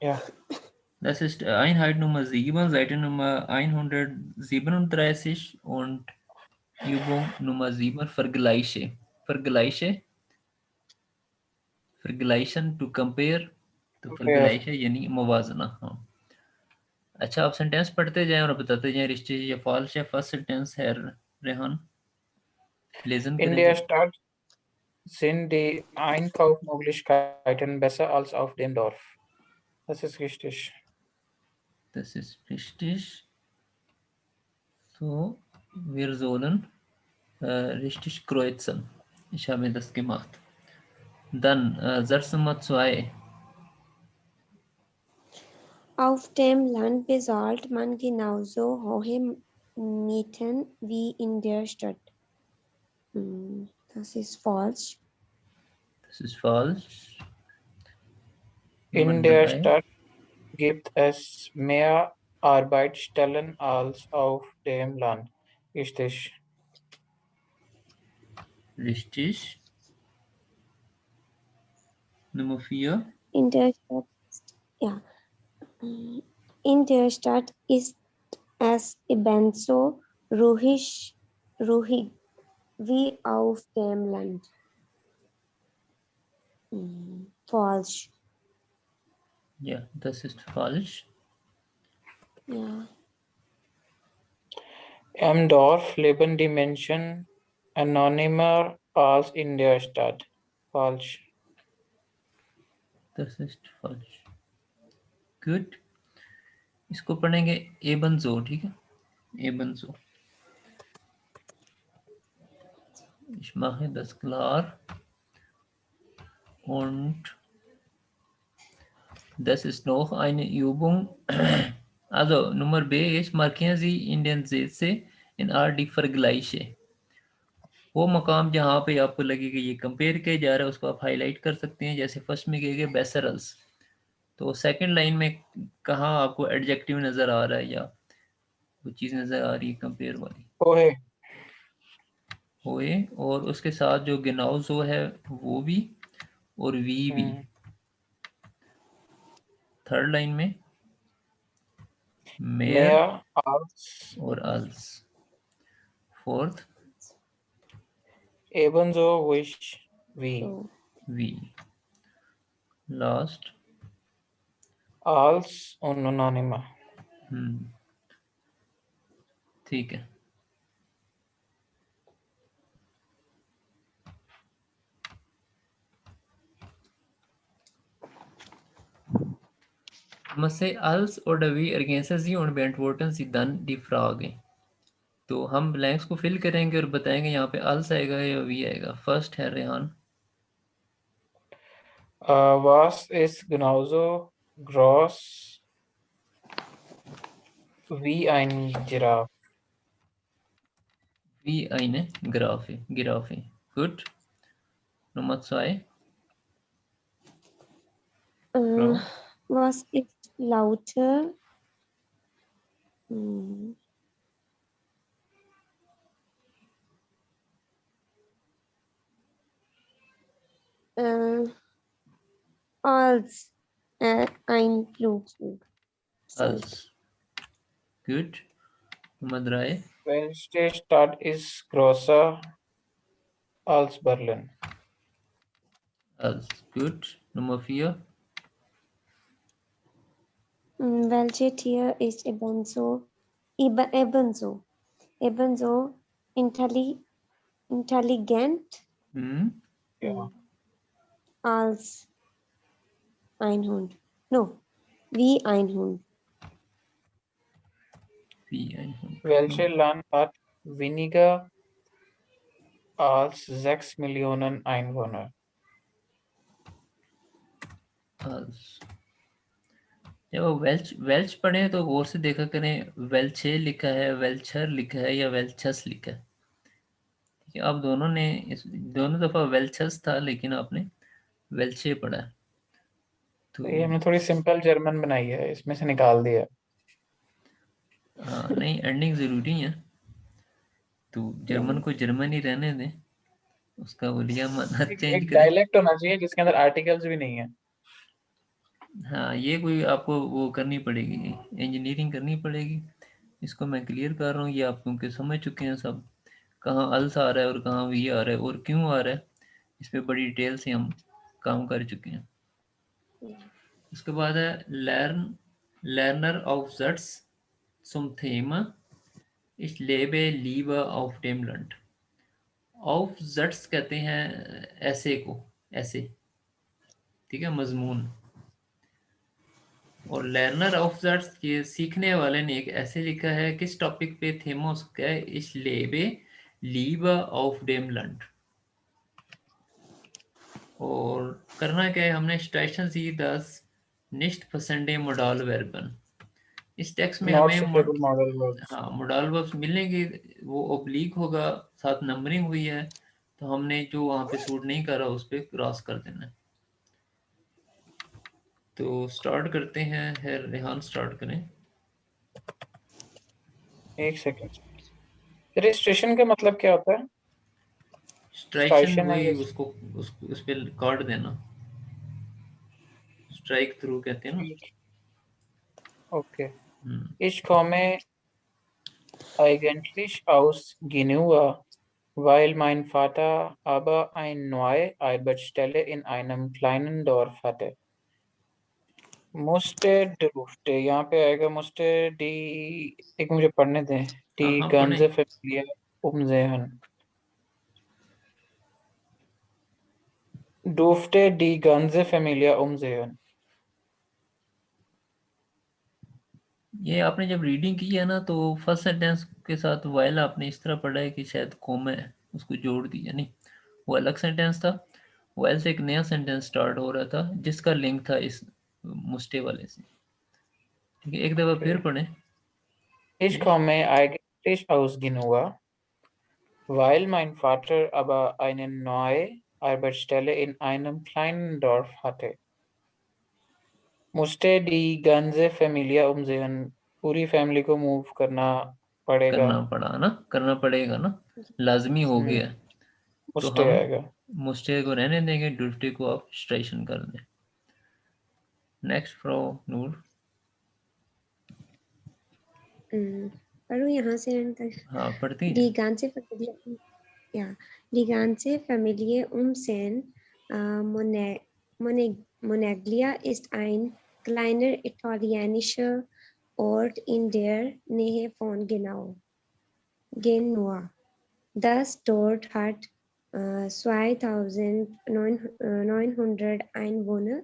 Ja. Das ist Einheit Nummer 7, Seite Nummer 137 und Übung Nummer 7, Vergleiche. Vergleiche, vergleichen, to compare, तो Compare. vergleiche यानी मुवाजना। हाँ, अच्छा, आप sentence पढ़ते जाएं और बताते जाएं रिश्ते या फॉल्स है। फर्स्ट सेंटेंस है रेहान, लेजन करें In जी। der Stadt sind die Einkaufsmöglichkeiten besser als auf dem Dorf. Das ist richtig. Das ist richtig. So, wir sollen richtig kreuzen. Ich habe das gemacht. Dann Satz Nummer 2. Auf dem Land bezahlt man genauso hohe Mieten wie in der Stadt. Das ist falsch. Das ist falsch. In Nummer der 3. Stadt gibt es mehr Arbeitsstellen als auf dem Land. Richtig. Richtig. Nummer 4. In der Stadt, ja. In der Stadt ist es ebenso ruhig wie auf dem Land. Falsch. Ja, das ist falsch. Ja. Im Dorf leben die Menschen anonymer als in der Stadt. Falsch. Das ist falsch. Gut. इसको पढ़ेंगे ebenso, ठीक है? Ebenso. Ich mache das klar. Und das ist noch eine Übung. Also Nummer B ist, markieren Sie in den Sätzen in R die Vergleiche. वो मकाम जहाँ पे आपको लगे कि ये कंपेयर किया जा रहा है उसको आप हाईलाइट कर सकते हैं। जैसे फर्स्ट में कहेंगे बेसरल्स, तो सेकंड लाइन में कहाँ आपको एडजेक्टिव नज़र आ रहा है या वो चीज़ नज़र आ रही है कंपेयर वाली, पोहे। होए, और उसके साथ जो गिनाउजो है वो भी और वी भी। थर्ड लाइन में मेयर Mehr als और अल्स। Fourth ebenso wie So. वी। Last als und anonymer. ठीक है। Masse als oder wie ergänzen Sie und beantworten Sie dann die Frage। तो हम ब्लैंक्स को फिल करेंगे और बताएंगे यहाँ पे अल्स आएगा या वी आएगा। फर्स्ट है Rehan. Was ist genauso groß wie ein Giraffe? Wie eine Giraffe, Giraffe. Gut. Nummer 2. Frau. Was ist lauter? Als ein Flugzeug. Als. Gut. Nummer 3. Welche Stadt ist größer als Berlin? Als. Gut. Nummer 4. Welche Tier ist ebenso intelligent Ja. als ein Hund? No, wie ein Hund. Wie ein Hund. Welches Land hat weniger als 6 Millionen Einwohner? als। जब वो Welch पढ़े तो गौर से देखा करें, वेल्चे लिखा है, वेल्चर लिखा है या वेल्चस लिखा है। ठीक है, आप दोनों ने दोनों दफा वेल्चस था लेकिन आपने वेल्चे पढ़ा है। तो ये हमने थोड़ी सिंपल जर्मन बनाई है, इसमें से निकाल दिया। नहीं, एंडिंग जरूरी है, तो जर्मन को जर्मन ही रहने दें, उसका वलिया माना चेंज एक करें। डायलेक्ट होना चाहिए जिसके अंदर आर्टिकल्स भी नहीं है। हाँ, ये कोई आपको वो करनी पड़ेगी, इंजीनियरिंग करनी पड़ेगी। इसको मैं क्लियर कर रहा हूँ, ये आप क्योंकि समझ चुके हैं सब, कहाँ अल्स आ रहा है और कहाँ वी आ रहा है और क्यों आ रहा है, इस पे बड़ी डिटेल से हम काम कर चुके हैं। उसके बाद है लर्नर ऑफ जट्स zum Thema ich lebe lieber auf dem Land। ऑफ जट्स कहते हैं ऐसे को, ऐसे, ठीक है, मजमून। और लर्नर ऑफ जट्स, ये सीखने वाले ने एक ऐसे लिखा है, किस टॉपिक पे, थेमा उसका है ich lebe lieber auf dem Land। और करना क्या है हमने, स्टेशन सी 10 nicht पसंदे मोडाल वर्बन। इस टेक्स्ट में नॉट हमें सुटेबल मॉडल वर्ब्स। हाँ मोडाल वर्ब्स मिलेंगे, वो ओब्लिक होगा, साथ नंबरिंग हुई है, तो हमने जो वहाँ पे सूट नहीं करा उस पर क्रॉस कर देना है। तो स्टार्ट करते हैं, है रेहान स्टार्ट करें। एक सेकंड, रजिस्ट्रेशन का मतलब क्या होता है? स्ट्राइशन स्टाइशन वही है। उसको उस पे काट देना, स्ट्राइक थ्रू कहते हैं ना। ठीक, okay. Hmm, Ich komme eigentlich aus Genua, weil mein Vater aber eine neue Arbeitsstelle in einem kleinen Dorf hatte. मुस्टे डरूफ्टे, यहाँ पे आएगा मुस्टे डी, एक मुझे पढ़ने दें। डी हाँ हाँ पढ़े। गंजे फैमिलिया उमजेहन, डूफ्टे डी गंजे फैमिलिया उमजेहन। ये आपने जब रीडिंग की है ना, तो फर्स्ट सेंटेंस के साथ वाइल आपने इस तरह पढ़ा है कि शायद कॉमा है, उसको जोड़ दिया, नहीं, वो अलग सेंटेंस था। वाइल से एक नया सेंटेंस स्टार्ट हो रहा था जिसका लिंक था इस मुस्टे वाले से। ठीक है, एक दफ़ा फिर पढ़ें। Ich komme eigentlich aus Genua, weil mein Vater aber eine neue Arbeitsstelle in einem kleinen Dorf hatte. Musste die ganze Familie umsehen, पूरी फैमिली को मूव करना पड़ेगा। करना पड़ा ना, करना पड़ेगा ना, लाजमी हो हम्म, गया। तो मुस्टे हम आएगा। मुस्टे को रहने देंगे, डुफ्टे को आप स्ट्राइशन कर दें। नेक्स्ट फ्रो नूर। पढ़ो यहाँ से एंड तक। हाँ पढ़ती Die हैं। ganze Familie, ja, die ganze Familie Umsen Moneglia ist ein kleiner italienischer Ort in der Nähe von Genua. Das Dorf hat 2900 Einwohner,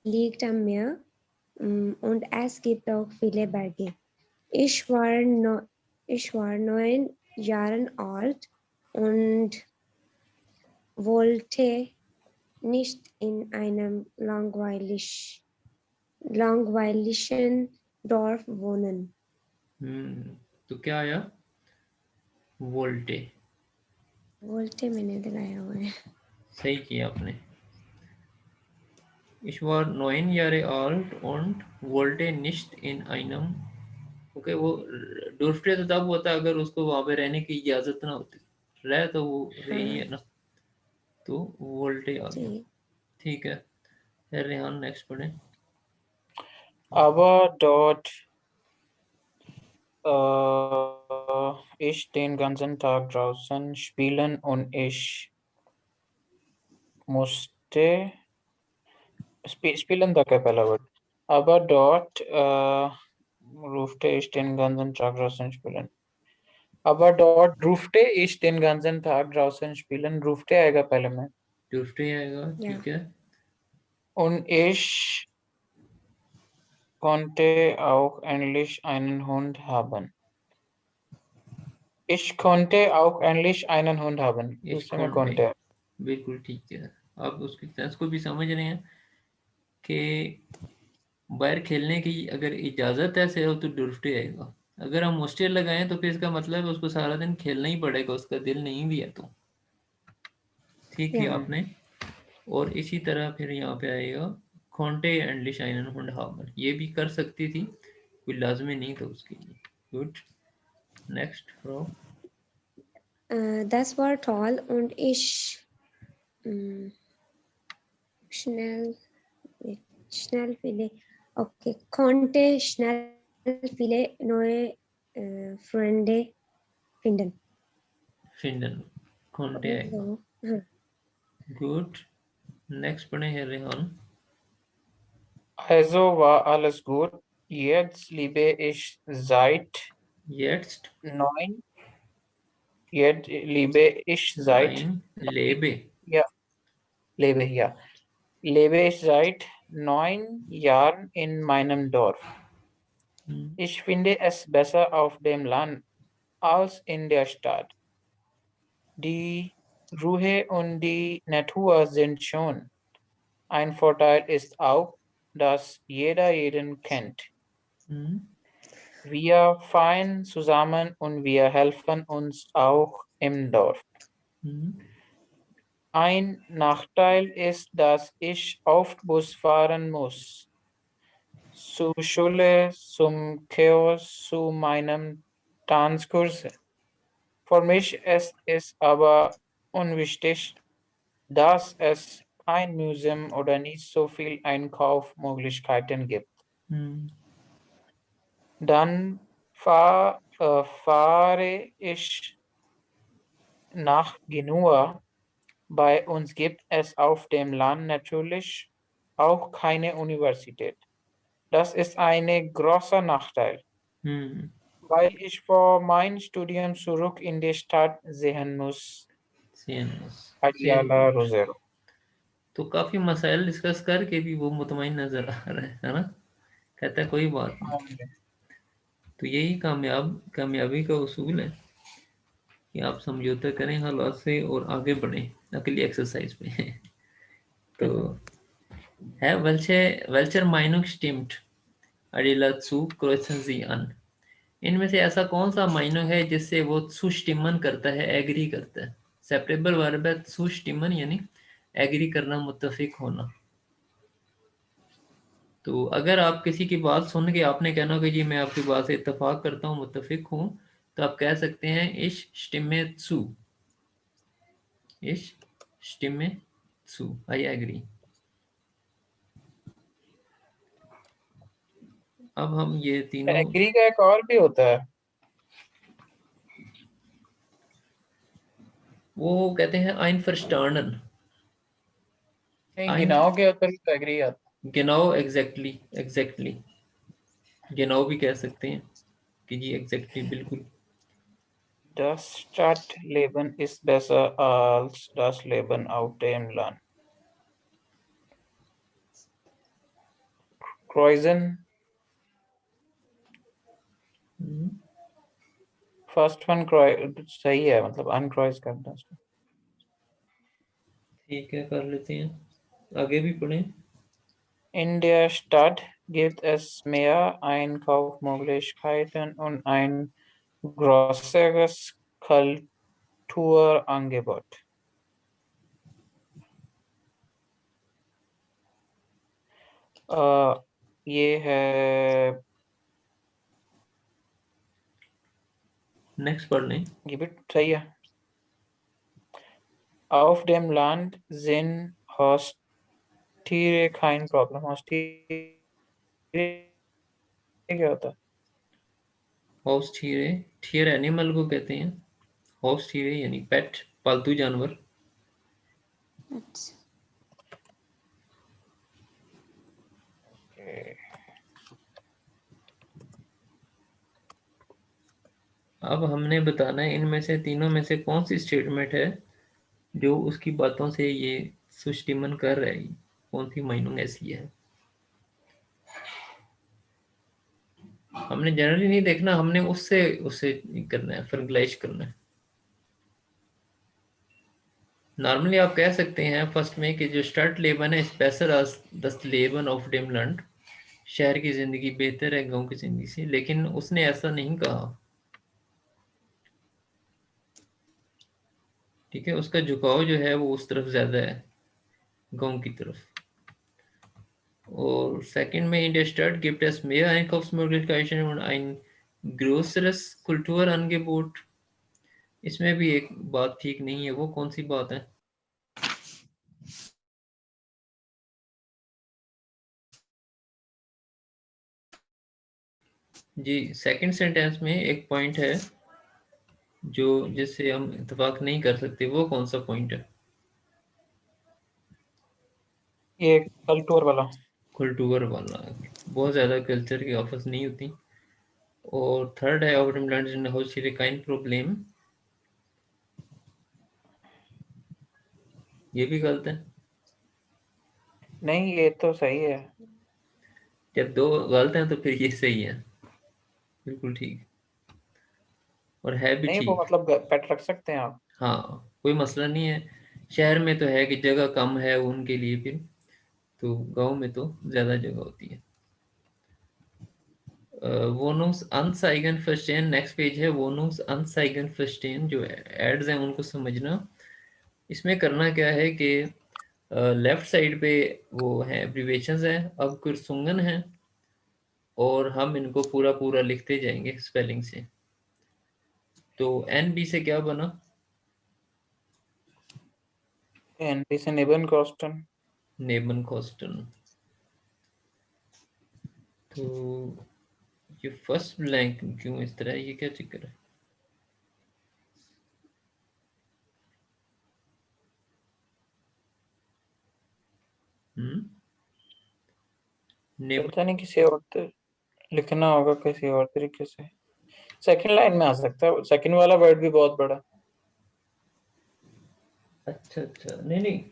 liegt am Meer und es gibt auch viele Berge. Ich war 9 Jahre alt und wollte nicht in einem langweiligen Dorf wohnen. तो क्या आया, VoLTE. Wollte मैंने लगाया हुआ है। सही किया आपने। Ich war 9 Jahre alt und wollte nicht in einem, okay, वो डोरफ्टे तो तब होता है अगर उसको वहां पे रहने की इजाजत ना होती, रह तो वो रही है हाँ ना, तो वोल्टे आ गया। जी। ठीक है, फिर रेहान नेक्स्ट पढ़े। Aber dort ich den ganzen Tag draußen spielen und ich musste spielen तक है पहला word. Aber dort durfte ich den ganzen Tag draußen spielen। Aber dort durfte ich den ganzen Tag draußen spielen। durfte आएगा पहले में। डोरफ्टे आएगा, या ठीक है। Und ich konnte auch endlich einen Hund haben। Ich konnte auch endlich einen Hund haben। इस दूसरे में कॉन्टे, konnte। बिल्कुल ठीक है। आप उसकी सेंस को भी समझ रहे हैं कि बाहर खेलने की अगर इजाज़त है सिर्फ तो डुरफ्टे आएगा। अगर हम मुस्टे लगाएं तो फिर इसका मतलब है उसको सारा दिन खेलना ही पड़ेगा, उसका दिल नहीं भी है तो। ठीक है या आपने। और इसी तरह फिर यहाँ पे आएगा खोंटे एंडलिश आइनन हुंड हामर, ये भी कर सकती थी, कोई लाजमी नहीं था उसके लिए। गुड, नेक्स्ट फ्रो। das war toll und ich schnell schnell viele. Okay, konnte schnell viele neue Freunde finden. finden konnte आएगा. Also, हाँ. Good. Next पढ़े हैं Rehan. Also war alles gut. Jetzt liebe ich seit Jetzt 9. Jetzt liebe ich seit nein lebe. ja, lebe ich seit 9 Jahren in meinem Dorf. Ich finde es besser auf dem Land als in der Stadt. Die Ruhe und die Natur sind schön. Ein Vorteil ist auch, dass jeder jeden kennt. Wir feiern zusammen und wir helfen uns auch im Dorf. Ein Nachteil ist, dass ich oft Bus fahren muss. Zur Schule, zum Kiosk, zu meinem Tanzkurs. Für mich ist es aber unwichtig, dass es kein Museum oder nicht so viel Einkaufsmöglichkeiten gibt. Dann fahre ich nach Genua. Bei uns gibt es auf dem Land natürlich auch keine Universität. Das ist ein großer Nachteil, weil ich vor meinem Studium zurück in die Stadt sehen muss. Adiala Rosero. तो काफी मसाइल discuss करके भी वो मुतमईन नजर आ रहा है ना. कहता है कोई बात नहीं. तो यही कामयाबी का उसूल है कि आप समझौता करें हालात से और आगे बढ़ें अगली एक्सरसाइज पे. तो है welcher Meinung stimmt? Adela zu kreuzen Sie an. इनमें से ऐसा कौन सा माइनंग है जिससे वो zustimmen करता है, एग्री करता है. सेपरेबल वर्ब है zustimmen यानी एग्री करना, मुत्तफिक होना. तो अगर आप किसी की बात सुन के आपने कहना कि जी मैं आपकी बात से इत्तेफाक करता हूँ, मुत्तफिक हूँ, तो आप कह सकते हैं ich stimme zu. Ich stimme zu. I agree. अब हम ये तीनों एग्री का एक और भी होता है, वो कहते हैं einverstanden. गिनाओ के ऊपर भी एग्री आता है. genau एग्जैक्टली genau भी कह सकते हैं कि जी एग्जैक्टली बिल्कुल. Das Stadtleben ist besser als das Leben auf dem Land. Kreuzen. First one सही है, मतलब अनक्रॉइज करना उसको. ठीक है, कर लेते हैं. आगे भी पढ़ें. In der Stadt gibt es mehr Einkaufsmöglichkeiten und ein größeres Kulturangebot. ये है नेक्स्ट पढ़ लें. ये भी सही है. Auf dem Land sind Haustiere kein Problem. Haustiere क्या होता है? हाउस ठीयर एनिमल को कहते हैं. हाउस ठीयर यानी पेट, पालतू जानवर. अब हमने बताना है इनमें से तीनों में से कौन सी स्टेटमेंट है जो उसकी बातों से ये सुस्टिमन कर रहा है, कौन सी माइनिंग ऐसी है. हमने जनरली नहीं देखना, हमने उससे उससे करना है, फर्गलाइश करना है. नॉर्मली आप कह सकते हैं फर्स्ट में कि जो स्टार्ट लेबन है स्पेशल दस लेबन ऑफ डेमलैंड, शहर की जिंदगी बेहतर है गांव की जिंदगी से, लेकिन उसने ऐसा नहीं कहा. ठीक है, उसका झुकाव जो है वो उस तरफ ज्यादा है, गांव की तरफ. और सेकंड में in der Stadt gibt es mehr Einkaufsmöglichkeiten und ein größeres Kulturangebot. इसमें भी एक बात ठीक नहीं है. वो कौन सी बात है? जी सेकंड सेंटेंस में एक पॉइंट है जो जिससे हम इत्तेफाक नहीं कर सकते, वो कौन सा पॉइंट है? ये कल्टूर वाला। कल्टूर वाला। बहुत ज़्यादा कल्चर की ऑफर्स नहीं होती। और थर्ड है ऑवरटाइम लर्न इन हाउ शी काइंड प्रॉब्लम, ये भी गलत है। नहीं, ये तो सही है। जब दो गलत हैं तो फिर ये सही है, बिल्कुल ठीक, और है भी नहीं, वो ठीक। मतलब पेट रख सकते हैं आप। हाँ कोई मसला नहीं है। शहर में तो है कि जगह कम है उनके लिए, फिर तो गांव में तो ज़्यादा जगह होती है। वोनुस अनसाइगन फस्टेन, नेक्स्ट पेज है वोनुस अनसाइगन फस्टेन, जो एड्स हैं उनको समझना। इसमें करना क्या है कि लेफ्ट साइड पे वो है एब्रीवेशंस हैं, अब कुरसुंगन है, और हम इनको पूरा पूरा लिखते जाएंगे स्पेलिंग से। तो एन बी से क्या बना? एनबी से निबन कॉस्टन। नेबन कॉस्टन। तो ये फर्स्ट ब्लैंक क्यों इस तरह है, ये क्या चक्कर है? नेबन। पता नहीं, किसी और लिखना होगा किसी और तरीके से। सेकंड लाइन में आ सकता है, सेकंड वाला वर्ड भी बहुत बड़ा। अच्छा अच्छा, नहीं नहीं,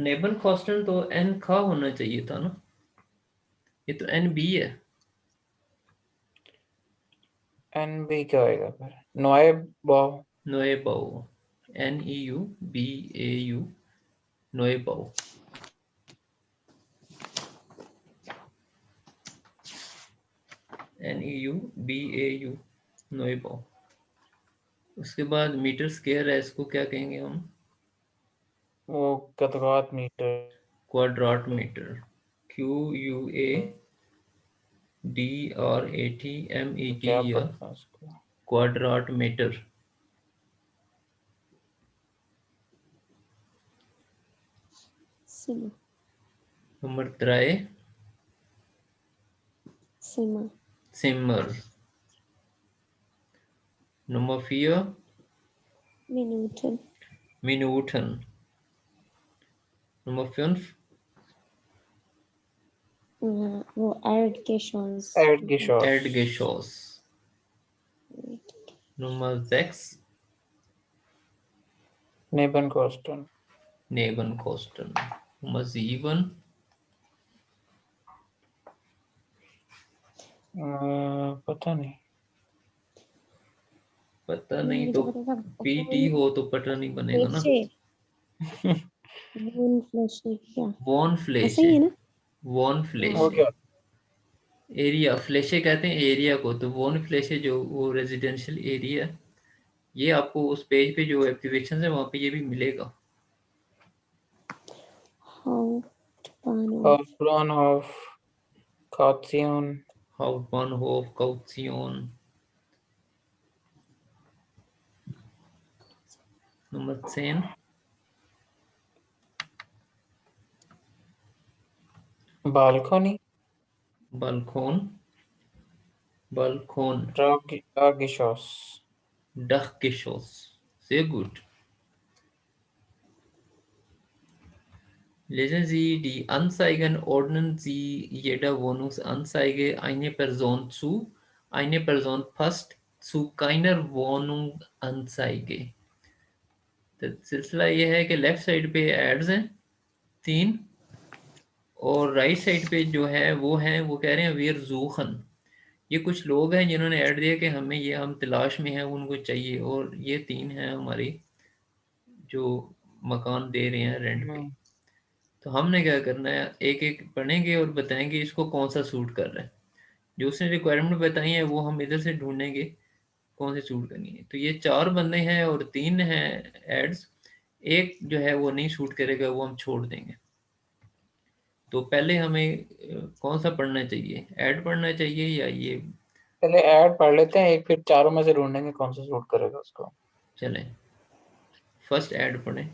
नेबन कॉस्टन तो एन खा होना चाहिए था ना, ये तो एन बी है। एनबी क्या होएगा फिर? नोए बॉ। नोए बाओ, N E U B A U, नोए बाओ। N E U B A U, नोए बाओ। उसके बाद मीटर स्क्वायर है, इसको क्या कहेंगे हम? वो कदगात मीटर। क्वाड्राट मीटर, Q U A D R A T M E T, क्या या पढ़ता है उसको? क्वाड्राट मीटर। Sima. नंबर त्राए Sima. सिमर। नंबर फियर Minuten. मिनूटन। नंबर फिफ्थ वो Erdgeschoss. एडगिशॉस। एडगेशोस। नंबर सिक्स नेबन कॉस्टन। नेबन कोस्टन। नंबर सेवन पता नहीं। पता नहीं, मुझे तो पता था पीटी हो तो पता नहीं बनेगा ना। फ्लेशे। वोन फ्लेशे क्या? वॉन ऐसा फ्लेशे। ही है ना? वॉन वो फ्लेशे। क्या? एरिया फ्लेशे कहते हैं एरिया को, तो वॉन फ्लेशे जो वो रेजिडेंशियल एरिया, ये आपको उस पेज पे जो एप्लीकेशन है वहाँ पे ये भी मिलेगा। Hauptbahnhof. Hauptbahnhof Kaution। हाउसबानहोफ, काउसियोन। नंबर 10 बालकोनी। बाल्कोन, बाल्कोन। Dachgeschoss। Dachgeschoss, sehr gut. Lesen Sie die Anzeigen, ordnen Sie jeder Wohnungsanzeige eine Person zu. Eine Person passt zu keiner Wohnungsanzeige. तो सिलसिला ये है कि लेफ्ट साइड पे एड्स हैं 3, और राइट साइड पे जो है वो हैं, वो कह रहे हैं वीर जूखन। ये कुछ लोग हैं जिन्होंने ऐड दिया कि हमें ये हम तलाश में हैं, उनको चाहिए, और ये 3 हैं हमारी जो मकान दे रहे हैं रेंट पे। तो हमने क्या करना है, एक एक पढ़ेंगे और बताएंगे इसको कौन सा सूट कर रहा है। जो उसने रिक्वायरमेंट बताई है वो हम इधर से ढूंढेंगे कौन से सूट करनी है। तो ये 4 बंदे हैं और 3 हैं एड्स, एक जो है वो नहीं सूट करेगा, वो हम छोड़ देंगे। तो पहले हमें कौन सा पढ़ना चाहिए, ऐड पढ़ना चाहिए या ये? पहले ऐड पढ़ लेते हैं एक, फिर चारों में से ढूंढेंगे कौन सा सूट करेगा उसको। चलें फर्स्ट ऐड पढ़ें।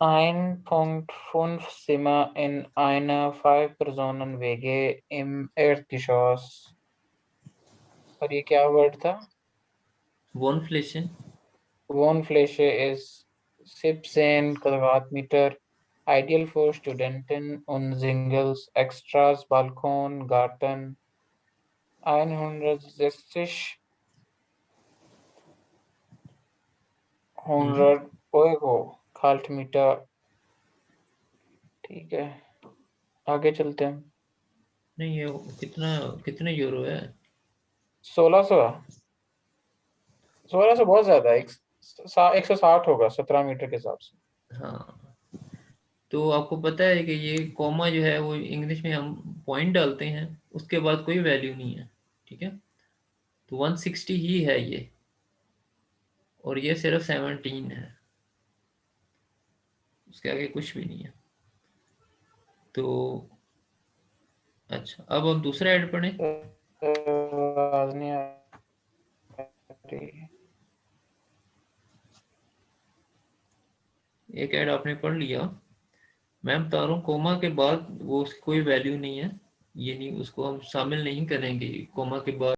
1.5 in einer 5-Personen-WG im Erdgeschoss। और ये क्या वर्ड था? Wohnfläche, Wohnfläche is 17 Quadratmeter, ideal for Studenten und Singles, Extras, Balkon, Garten, 160, 100 Quadratmeter। ठीक है, आगे चलते हैं। नहीं ये कितने यूरो है? 1600। 1600 बहुत ज्यादा है। 160 होगा 17 मीटर के हिसाब से। हाँ, तो आपको पता है कि ये कॉमा जो है वो इंग्लिश में हम पॉइंट डालते हैं, उसके बाद कोई वैल्यू नहीं है, ठीक है। तो 160 ही है ये, और ये सिर्फ 17 है, उसके आगे कुछ भी नहीं है। तो अच्छा, अब हम दूसरा ऐड पढ़ें। आवाज नहीं आ रही। एक ऐड आपने पढ़ लिया, मैं बता रहा हूँ कोमा के बाद वो उसकी कोई वैल्यू नहीं है, ये नहीं, उसको हम शामिल नहीं करेंगे कोमा के बाद।